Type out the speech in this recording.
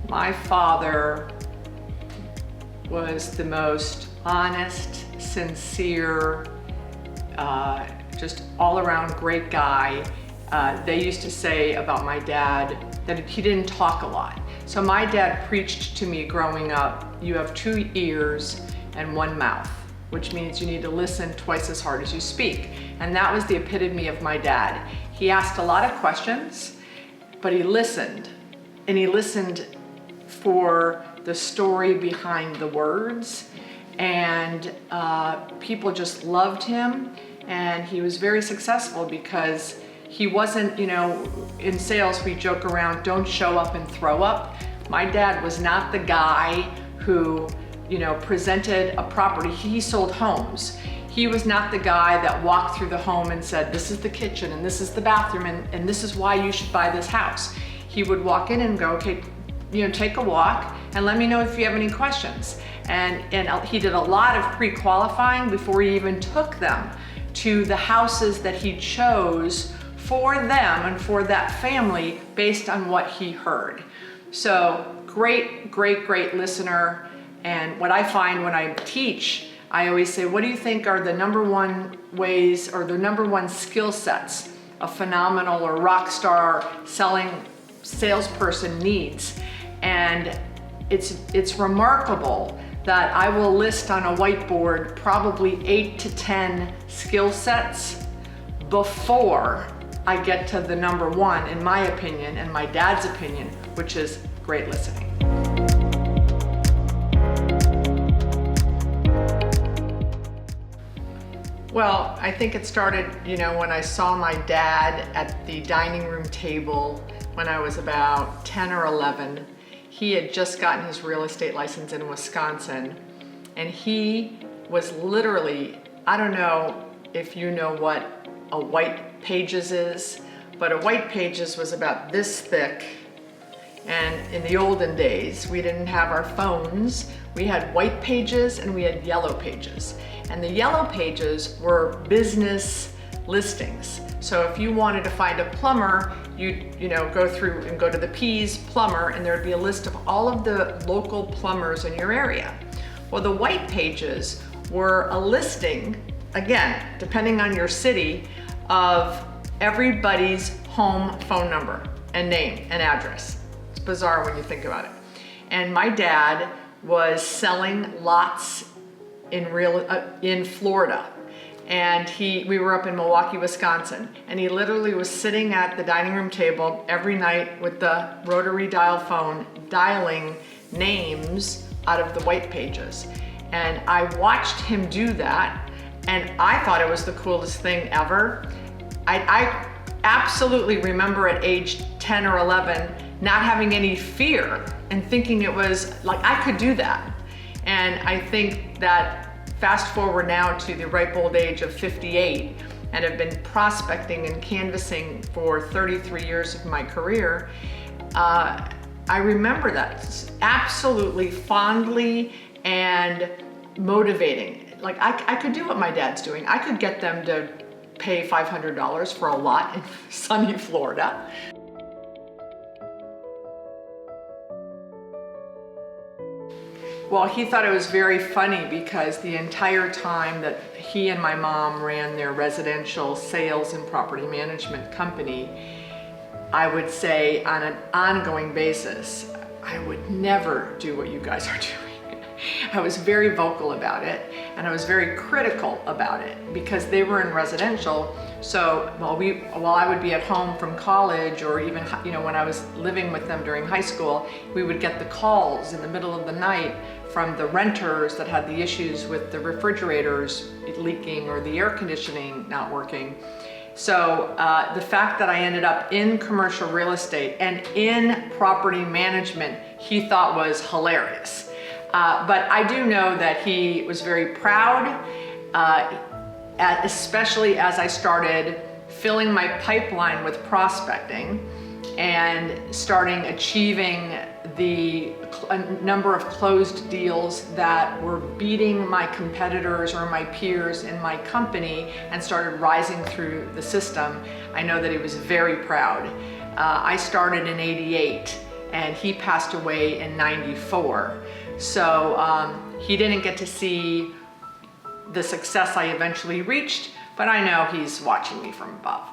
My father was the most honest, sincere, just all around great guy. They used to say about my dad that he didn't talk a lot. So my dad preached to me growing up, you have 2 ears and 1 mouth, which means you need to listen twice as hard as you speak. And that was the epitome of my dad. He asked a lot of questions, but he listened. And he listened for the story behind the words. And people just loved him. And he was very successful because he wasn't, in sales we joke around, don't show up and throw up. My dad was not the guy who, presented a property. He sold homes. He was not the guy that walked through the home and said, this is the kitchen and this is the bathroom and this is why you should buy this house. He would walk in and go, okay, take a walk and let me know if you have any questions. And he did a lot of pre-qualifying before he even took them to the houses that he chose for them and for that family based on what he heard. So great listener. And what I find when I teach, I always say, what do you think are the number one ways or the number one skill sets a phenomenal or rock star salesperson needs? And it's remarkable that I will list on a whiteboard probably 8 to 10 skill sets before I get to the number one, in my opinion, and my dad's opinion, which is great listening. Well, I think it started, when I saw my dad at the dining room table when I was about 10 or 11. He had just gotten his real estate license in Wisconsin, and he was literally, I don't know if you know what a white pages is, but a white pages was about this thick. And in the olden days, we didn't have our phones. We had white pages and we had yellow pages. And the yellow pages were business listings. So if you wanted to find a plumber, you'd go through and go to the P's plumber, and there'd be a list of all of the local plumbers in your area. Well, the white pages were a listing, again, depending on your city, of everybody's home phone number and name and address. It's bizarre when you think about it. And my dad was selling lots in Florida. And we were up in Milwaukee, Wisconsin, and he literally was sitting at the dining room table every night with the rotary dial phone, dialing names out of the white pages. And I watched him do that, and I thought it was the coolest thing ever. I absolutely remember at age 10 or 11 not having any fear and thinking it was like I could do that. And I think that fast forward now to the ripe old age of 58 and have been prospecting and canvassing for 33 years of my career, I remember that absolutely fondly and motivating. Like I could do what my dad's doing. I could get them to pay $500 for a lot in sunny Florida. Well, he thought it was very funny because the entire time that he and my mom ran their residential sales and property management company, I would say on an ongoing basis, I would never do what you guys are doing. I was very vocal about it, and I was very critical about it because they were in residential. So while I would be at home from college, or even when I was living with them during high school, we would get the calls in the middle of the night from the renters that had the issues with the refrigerators leaking or the air conditioning not working. So the fact that I ended up in commercial real estate and in property management, he thought was hilarious. But I do know that he was very proud, especially as I started filling my pipeline with prospecting and starting achieving the number of closed deals that were beating my competitors or my peers in my company and started rising through the system. I know that he was very proud. I started in '88 and he passed away in '94. So he didn't get to see the success I eventually reached, but I know he's watching me from above.